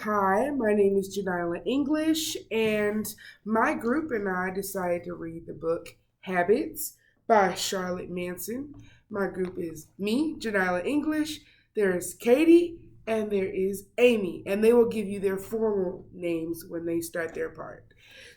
Hi, my name is Janila English, and my group and I decided to read the book Habits by Charlotte Manson. My group is me, Janila English, there is Katie, and there is Amy, and they will give you their formal names when they start their part.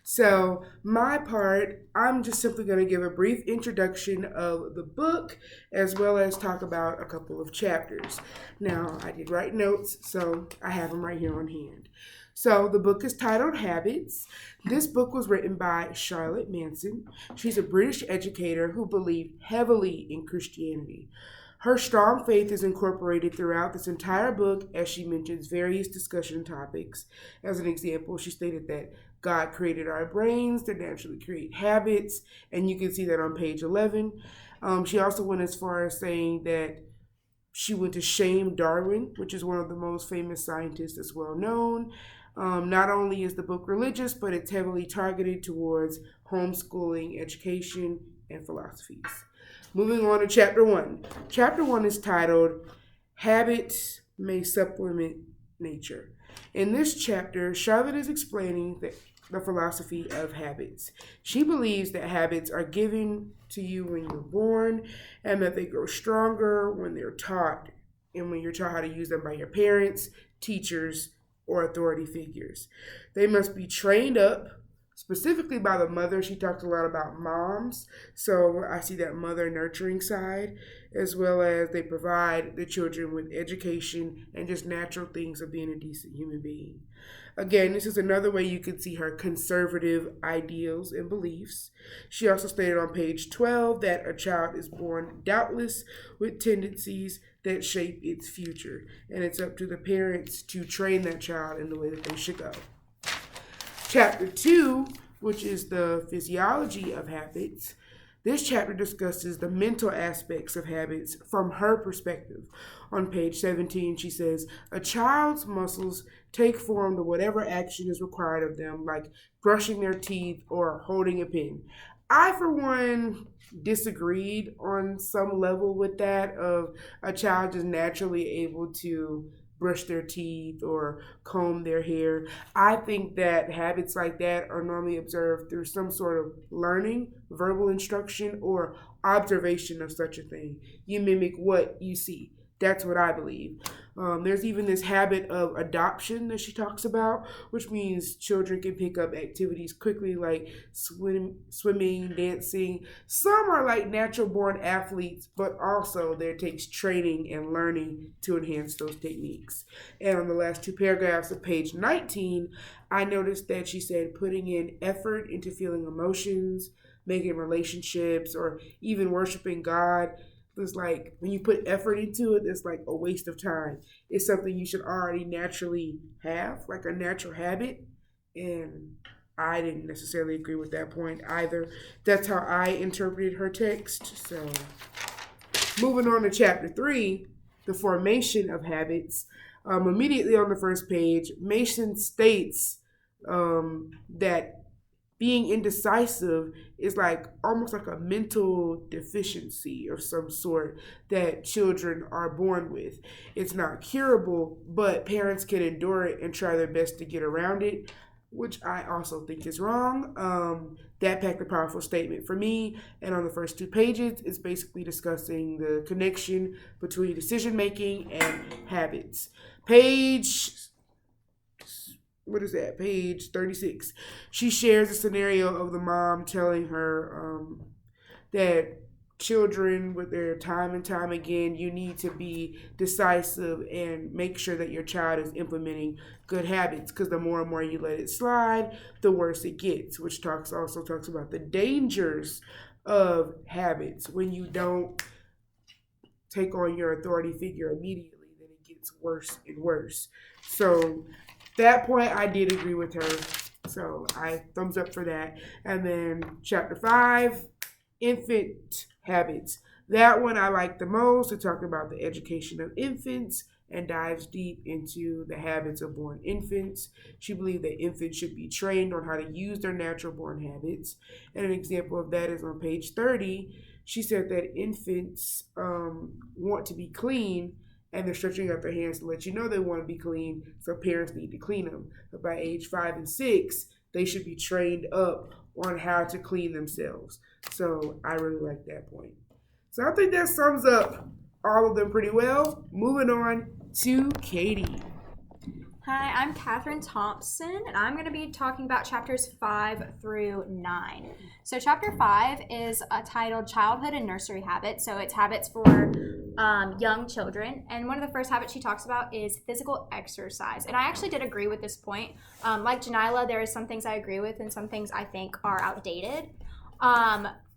So, my part, I'm just simply going to give a brief introduction of the book as well as talk about a couple of chapters. Now, I did write notes, so I have them right here on hand. So, the book is titled Habits. This book was written by Charlotte Manson. She's a British educator who believed heavily in Christianity. Her strong faith is incorporated throughout this entire book as she mentions various discussion topics. As an example, she stated that God created our brains to naturally create habits, and you can see that on page 11. She also went as far as saying that she went to shame Darwin, which is one of the most famous scientists that's well known. Not only is the book religious, but it's heavily targeted towards homeschooling, education, and philosophies. Moving on to chapter one. Chapter one is titled Habits May Supplement Nature. In this chapter, Charlotte is explaining the philosophy of habits. She believes that habits are given to you when you're born and that they grow stronger when they're taught and when you're taught how to use them by your parents, teachers, or authority figures. They must be trained up specifically by the mother. She talks a lot about moms, so I see that mother nurturing side, as well as they provide the children with education and just natural things of being a decent human being. Again, this is another way you can see her conservative ideals and beliefs. She also stated on page 12 that a child is born doubtless with tendencies that shape its future, and it's up to the parents to train that child in the way that they should go. Chapter 2, which is the physiology of habits, this chapter discusses the mental aspects of habits from her perspective. On page 17, she says, a child's muscles take form to whatever action is required of them, like brushing their teeth or holding a pen. I, for one, disagreed on some level with that of a child just naturally able to brush their teeth or comb their hair. I think that habits like that are normally observed through some sort of learning, verbal instruction, or observation of such a thing. You mimic what you see. That's what I believe. There's even this habit of adoption that she talks about, which means children can pick up activities quickly like swimming, dancing. Some are like natural born athletes, but also there takes training and learning to enhance those techniques. And on the last two paragraphs of page 19, I noticed that she said putting in effort into feeling emotions, making relationships, or even worshiping God. It's like when you put effort into it, it's like a waste of time. It's something you should already naturally have, like a natural habit. And I didn't necessarily agree with that point either. That's how I interpreted her text. So, moving on to chapter 3, the formation of habits. Immediately on the first page, Mason states that being indecisive is like almost like a mental deficiency of some sort that children are born with. It's not curable, but parents can endure it and try their best to get around it, which I also think is wrong. That packed a powerful statement for me. And on the first two pages, it's basically discussing the connection between decision making and habits. Page what is that? Page 36. She shares a scenario of the mom telling her that children, with their time and time again, you need to be decisive and make sure that your child is implementing good habits, because the more and more you let it slide, the worse it gets, which also talks about the dangers of habits. When you don't take on your authority figure immediately, then it gets worse and worse. So that point I did agree with her. So I thumbs up for that. And then chapter 5, infant habits. That one I like the most. It talks about the education of infants and dives deep into the habits of born infants. She believed that infants should be trained on how to use their natural born habits. And an example of that is on page 30. She said that infants want to be clean and they're stretching out their hands to let you know they want to be clean, so parents need to clean them. But by age 5 and 6, they should be trained up on how to clean themselves. So I really like that point. So I think that sums up all of them pretty well. Moving on to Katie. Hi, I'm Katherine Thompson, and I'm going to be talking about chapters 5 through 9. So chapter 5 is titled Childhood and Nursery Habits. So it's habits for young children. And one of the first habits she talks about is physical exercise. And I actually did agree with this point. Like Janila, there is some things I agree with and some things I think are outdated.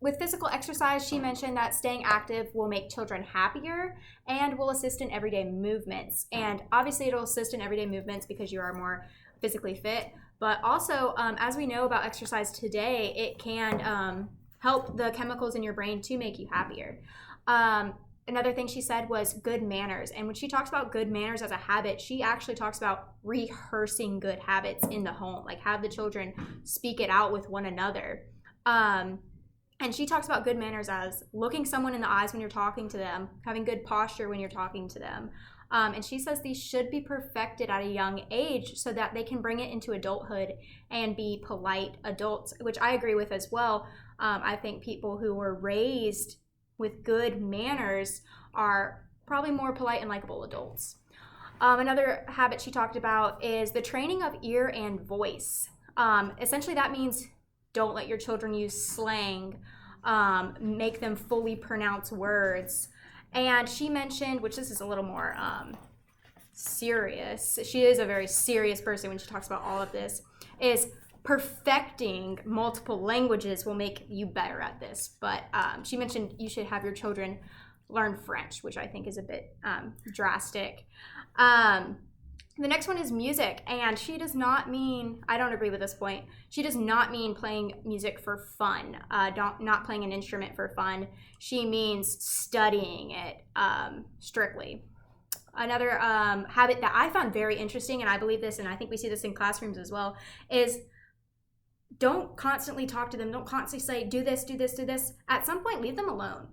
With physical exercise, she mentioned that staying active will make children happier and will assist in everyday movements. And obviously it'll assist in everyday movements because you are more physically fit. But also, as we know about exercise today, it can help the chemicals in your brain to make you happier. Another thing she said was good manners. And when she talks about good manners as a habit, she actually talks about rehearsing good habits in the home, like have the children speak it out with one another. And she talks about good manners as looking someone in the eyes when you're talking to them, having good posture when you're talking to them. And she says these should be perfected at a young age so that they can bring it into adulthood and be polite adults, which I agree with as well. I think people who were raised with good manners are probably more polite and likable adults. Another habit she talked about is the training of ear and voice. Essentially that means don't let your children use slang, make them fully pronounce words. And she mentioned, which this is a little more serious, she is a very serious person when she talks about all of this, is perfecting multiple languages will make you better at this. But she mentioned you should have your children learn French, which I think is a bit drastic. The next one is music, and she does not mean, I don't agree with this point, she does not mean playing music for fun, not playing an instrument for fun. She means studying it strictly. Another habit that I found very interesting, and I believe this, and I think we see this in classrooms as well, is don't constantly talk to them. Don't constantly say, do this, do this, do this. At some point, leave them alone.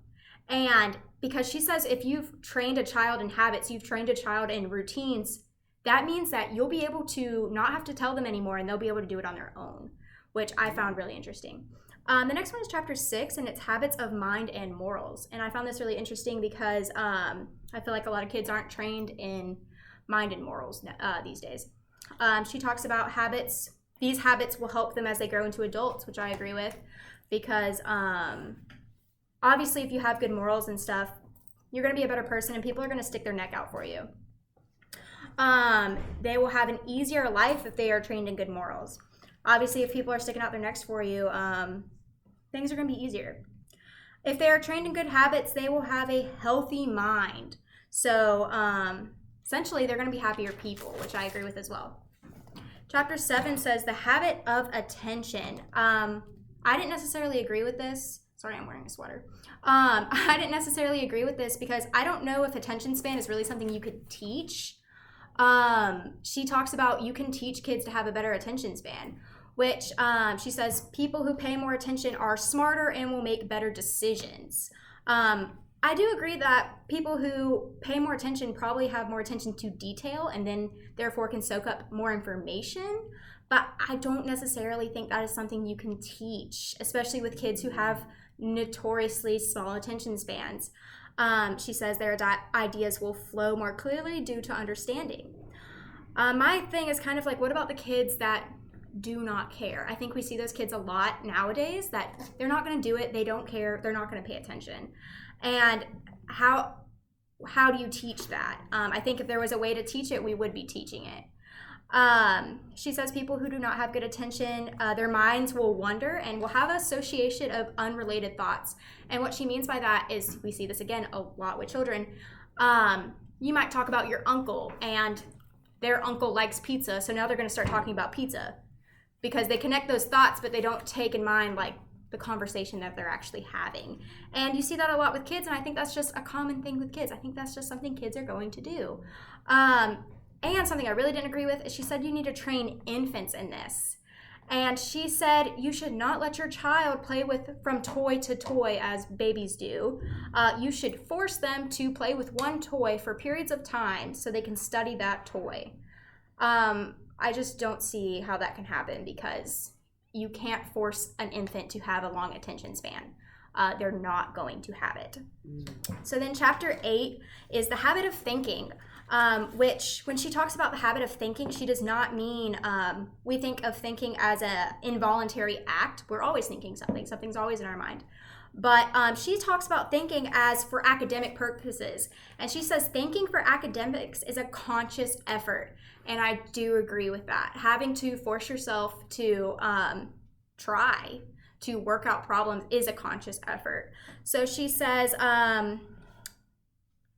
And because she says if you've trained a child in habits, you've trained a child in routines, that means that you'll be able to not have to tell them anymore and they'll be able to do it on their own, which I found really interesting. The next one is chapter 6, and it's habits of mind and morals. And I found this really interesting because I feel like a lot of kids aren't trained in mind and morals these days. She talks about habits. These habits will help them as they grow into adults, which I agree with, because obviously if you have good morals and stuff, you're going to be a better person and people are going to stick their neck out for you. They will have an easier life if they are trained in good morals. Obviously, if people are sticking out their necks for you, things are going to be easier. If they are trained in good habits, they will have a healthy mind. So essentially, they're going to be happier people, which I agree with as well. Chapter 7 says the habit of attention. I didn't necessarily agree with this. Sorry, I'm wearing a sweater. I didn't necessarily agree with this because I don't know if attention span is really something you could teach. She talks about you can teach kids to have a better attention span, which she says people who pay more attention are smarter and will make better decisions. I do agree that people who pay more attention probably have more attention to detail and then therefore can soak up more information, but I don't necessarily think that is something you can teach, especially with kids who have notoriously small attention spans. She says their ideas will flow more clearly due to understanding. My thing is kind of like, what about the kids that do not care? I think we see those kids a lot nowadays that they're not going to do it, they don't care, they're not going to pay attention. And how do you teach that? I think if there was a way to teach it, we would be teaching it. She says people who do not have good attention, their minds will wander and will have association of unrelated thoughts. And what she means by that is, we see this again a lot with children. You might talk about your uncle and their uncle likes pizza, so now they're going to start talking about pizza because they connect those thoughts, but they don't take in mind like the conversation that they're actually having. And you see that a lot with kids, and I think that's just a common thing with kids. I think that's just something kids are going to do. And something I really didn't agree with is she said you need to train infants in this. And she said you should not let your child play with from toy to toy as babies do. You should force them to play with one toy for periods of time so they can study that toy. I just don't see how that can happen because you can't force an infant to have a long attention span. They're not going to have it. So then chapter 8 is the habit of thinking, which when she talks about the habit of thinking, she does not mean we think of thinking as an involuntary act. We're always thinking something. Something's always in our mind. But she talks about thinking as for academic purposes. And she says thinking for academics is a conscious effort. And I do agree with that. Having to force yourself to try to work out problems is a conscious effort. So she says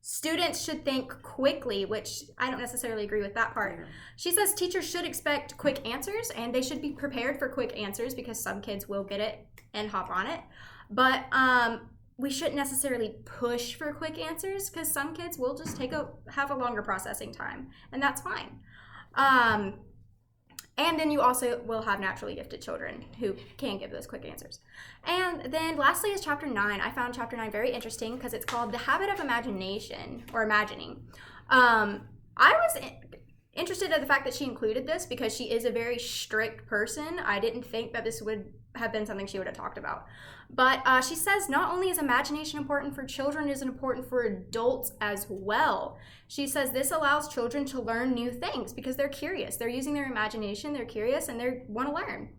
students should think quickly, which I don't necessarily agree with that part. Yeah. She says teachers should expect quick answers and they should be prepared for quick answers because some kids will get it and hop on it. But we shouldn't necessarily push for quick answers because some kids will just have a longer processing time, and that's fine. And then you also will have naturally gifted children who can give those quick answers. And then lastly is chapter 9. I found chapter 9 very interesting because it's called The Habit of Imagination, or Imagining. I was interested in the fact that she included this because she is a very strict person. I didn't think that this would have been something she would have talked about. But she says not only is imagination important for children, it is important for adults as well. She says this allows children to learn new things because they're curious. They're using their imagination, they're curious, and they want to learn.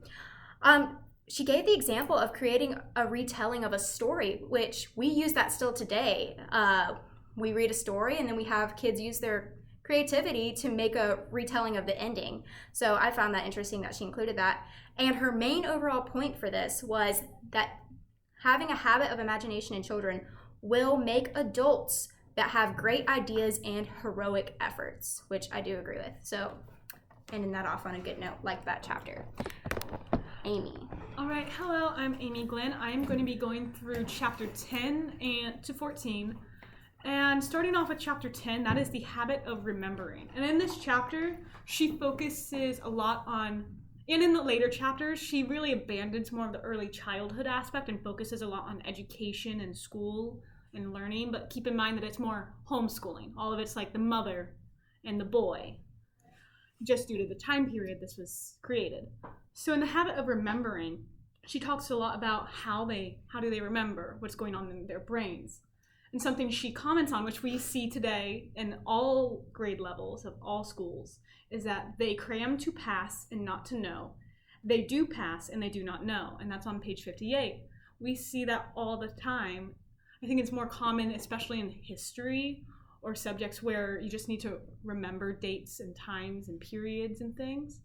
She gave the example of creating a retelling of a story, which we use that still today. We read a story and then we have kids use their creativity to make a retelling of the ending. So I found that interesting that she included that. And her main overall point for this was that having a habit of imagination in children will make adults that have great ideas and heroic efforts, which I do agree with. So ending that off on a good note, like that chapter. Amy. All right, hello, I'm Amy Glenn. I'm going to be going through chapter 10 to 14. And starting off with chapter 10, that is the habit of remembering. And in this chapter, she focuses a lot on, and in the later chapters, she really abandons more of the early childhood aspect and focuses a lot on education and school and learning. But keep in mind that it's more homeschooling. All of it's like the mother and the boy, just due to the time period this was created. So in the habit of remembering, she talks a lot about how do they remember what's going on in their brains. And something she comments on, which we see today in all grade levels of all schools, is that they cram to pass and not to know. They do pass and they do not know. And that's on page 58. We see that all the time. I think it's more common, especially in history or subjects where you just need to remember dates and times and periods and things.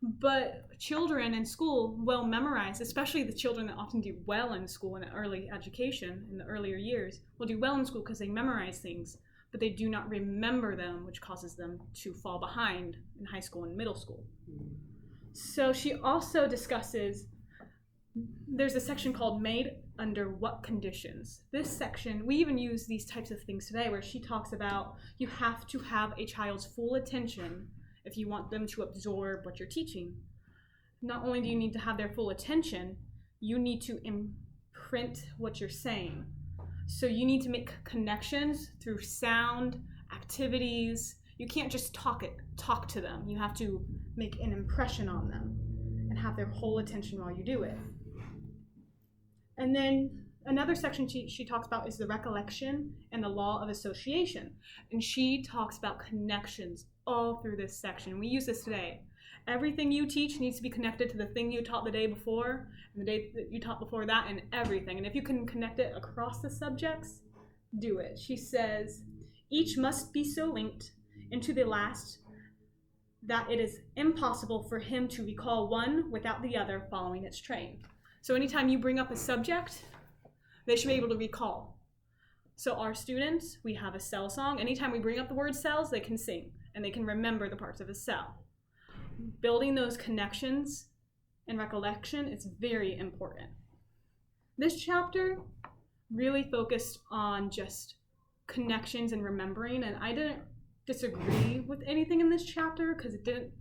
But children in school will memorize, especially the children that often do well in school in early education, in the earlier years, will do well in school because they memorize things, but they do not remember them, which causes them to fall behind in high school and middle school. So she also discusses, there's a section called Made Under What Conditions. This section, we even use these types of things today where she talks about you have to have a child's full attention if you want them to absorb what you're teaching. Not only do you need to have their full attention, you need to imprint what you're saying. So you need to make connections through sound, activities. You can't just talk to them. You have to make an impression on them and have their whole attention while you do it. And then another section she talks about is the recollection and the law of association. And she talks about connections all through this section. We use this today. Everything you teach needs to be connected to the thing you taught the day before, and the day that you taught before that, and everything. And if you can connect it across the subjects, do it. She says, each must be so linked into the last that it is impossible for him to recall one without the other following its train. So anytime you bring up a subject, they should be able to recall. So our students, we have a cell song. Anytime we bring up the word cells, they can sing and they can remember the parts of a cell. Building those connections and recollection is very important. This chapter really focused on just connections and remembering, and I didn't disagree with anything in this chapter because it didn't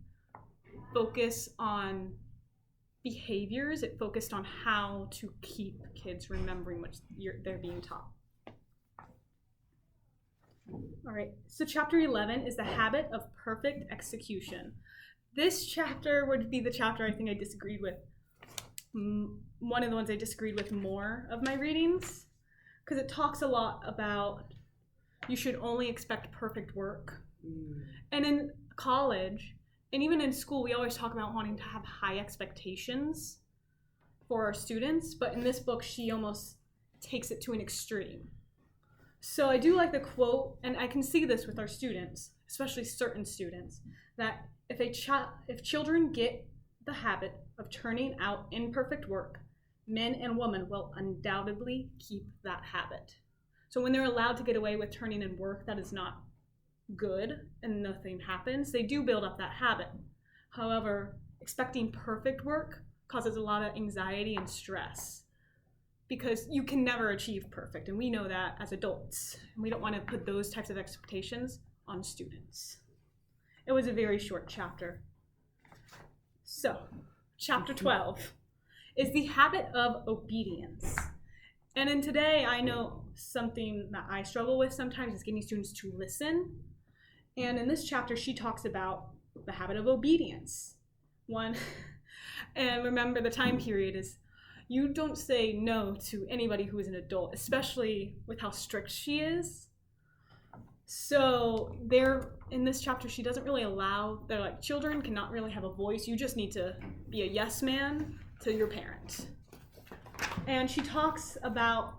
focus on behaviors. It focused on how to keep kids remembering what they're being taught. All right, so chapter 11 is the habit of perfect execution. This chapter would be the chapter I think I disagreed with. One of the ones I disagreed with more of my readings, because it talks a lot about you should only expect perfect work. And in college, and even in school, we always talk about wanting to have high expectations for our students, but in this book, she almost takes it to an extreme. So I do like the quote, and I can see this with our students, especially certain students, that if children get the habit of turning out imperfect work, men and women will undoubtedly keep that habit. So when they're allowed to get away with turning in work that is not good and nothing happens, they do build up that habit. However, expecting perfect work causes a lot of anxiety and stress, because you can never achieve perfect, and we know that as adults, and we don't want to put those types of expectations on students. It was a very short chapter. So, chapter 12 is the habit of obedience. And in today, I know something that I struggle with sometimes is getting students to listen. And in this chapter, she talks about the habit of obedience. And remember, the time period is you don't say no to anybody who is an adult, especially with how strict she is. So in this chapter, she doesn't really they're like, children cannot really have a voice. You just need to be a yes man to your parent. And she talks about,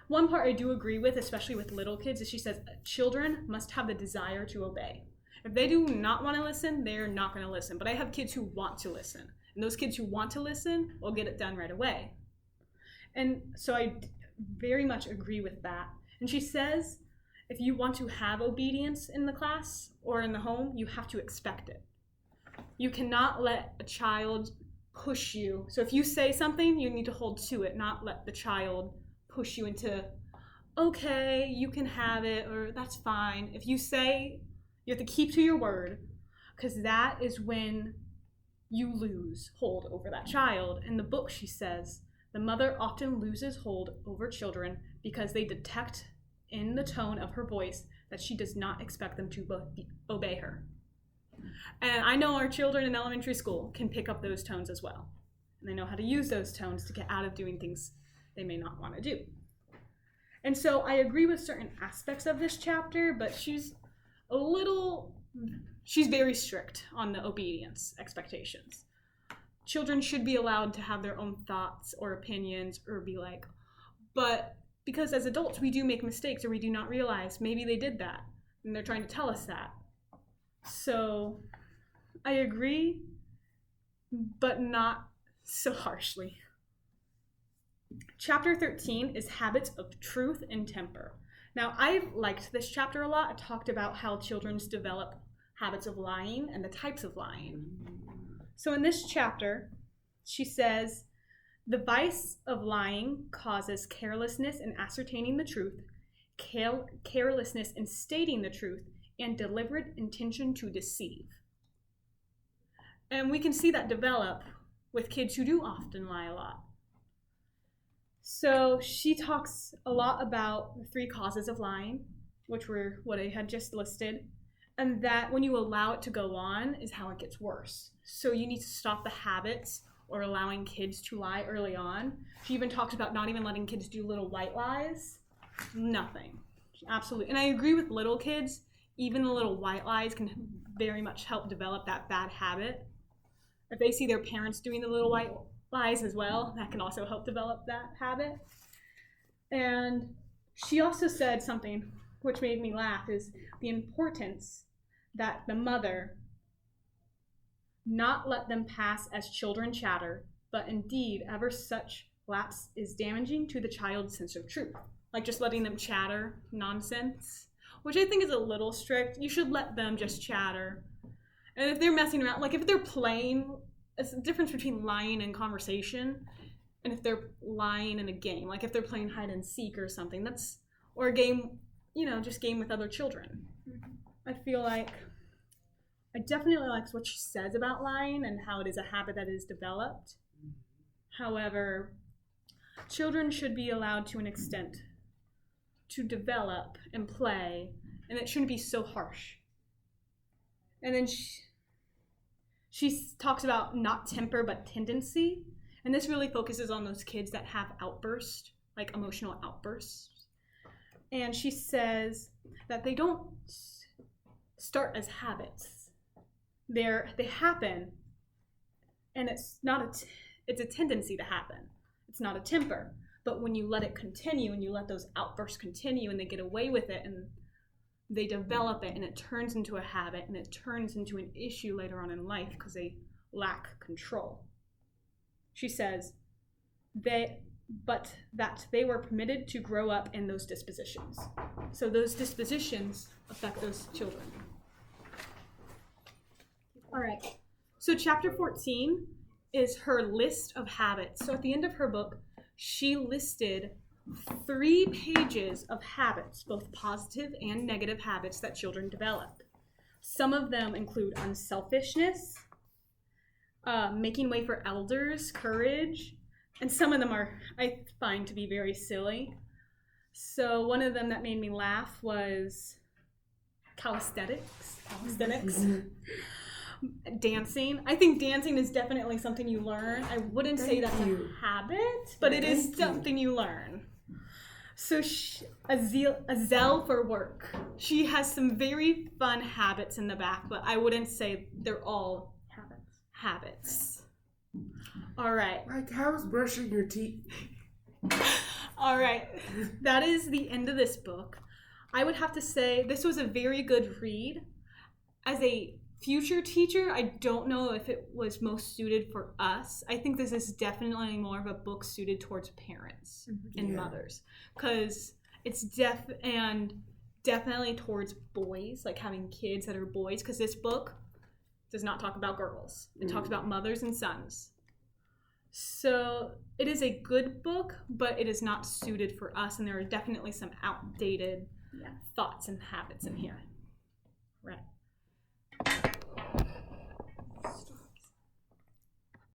one part I do agree with, especially with little kids, is she says children must have the desire to obey. If they do not want to listen, they're not going to listen. But I have kids who want to listen. And those kids who want to listen will get it done right away. And so I very much agree with that. And she says, if you want to have obedience in the class or in the home, you have to expect it. You cannot let a child push you. So if you say something, you need to hold to it, not let the child push you into, okay, you can have it, or that's fine. If you say, you have to keep to your word, because that is when you lose hold over that child. In the book, she says, the mother often loses hold over children because they detect in the tone of her voice that she does not expect them to obey her. And I know our children in elementary school can pick up those tones as well. And they know how to use those tones to get out of doing things they may not want to do. And so I agree with certain aspects of this chapter, but she's very strict on the obedience expectations. Children should be allowed to have their own thoughts or opinions, or be like, but because as adults we do make mistakes, or we do not realize maybe they did that, and they're trying to tell us that. So I agree, but not so harshly. Chapter 13 is habits of truth and temper. Now, I've liked this chapter a lot. It talked about how children develop habits of lying and the types of lying. So in this chapter, she says, the vice of lying causes carelessness in ascertaining the truth, carelessness in stating the truth, and deliberate intention to deceive. And we can see that develop with kids who do often lie a lot. So she talks a lot about the 3 causes of lying, which were what I had just listed, and that when you allow it to go on is how it gets worse. So you need to stop the habits or allowing kids to lie early on. She even talks about not even letting kids do little white lies. Nothing. Absolutely. And I agree with little kids, even the little white lies can very much help develop that bad habit. If they see their parents doing the little white lies as well, that can also help develop that habit. And she also said something which made me laugh, is the importance that the mother not let them pass as children chatter, but indeed ever such lapse is damaging to the child's sense of truth. Like just letting them chatter nonsense, which I think is a little strict. You should let them just chatter. And if they're messing around, like if they're playing, it's the difference between lying and conversation, and if they're lying in a game, like if they're playing hide and seek or something, or a game, just game with other children. I feel like I definitely like what she says about lying and how it is a habit that is developed. However, children should be allowed to an extent to develop and play, and it shouldn't be so harsh. And then she talks about not temper but tendency, and this really focuses on those kids that have outbursts, like emotional outbursts. And she says that they don't start as habits. They happen, and it's a tendency to happen. It's not a temper. But when you let it continue and you let those outbursts continue and they get away with it and they develop it and it turns into a habit and it turns into an issue later on in life because they lack control. She says but that they were permitted to grow up in those dispositions. So those dispositions affect those children. All right. So chapter 14 is her list of habits. So at the end of her book, she listed 3 pages of habits, both positive and negative habits that children develop. Some of them include unselfishness, making way for elders, courage, and some of them I find to be very silly. So one of them that made me laugh was calisthenics. Dancing. I think dancing is definitely something you learn. I wouldn't say that's a habit, but it is something you learn. So a zeal for work. She has some very fun habits in the back, but I wouldn't say they're all habits. All right. Like, how's brushing your teeth? All right. That is the end of this book. I would have to say this was a very good read. As a future teacher, I don't know if it was most suited for us. I think this is definitely more of a book suited towards parents and mothers, because it's definitely towards boys, like having kids that are boys, because this book does not talk about girls. It talks about mothers and sons. So it is a good book, but it is not suited for us, and there are definitely some outdated thoughts and habits in here.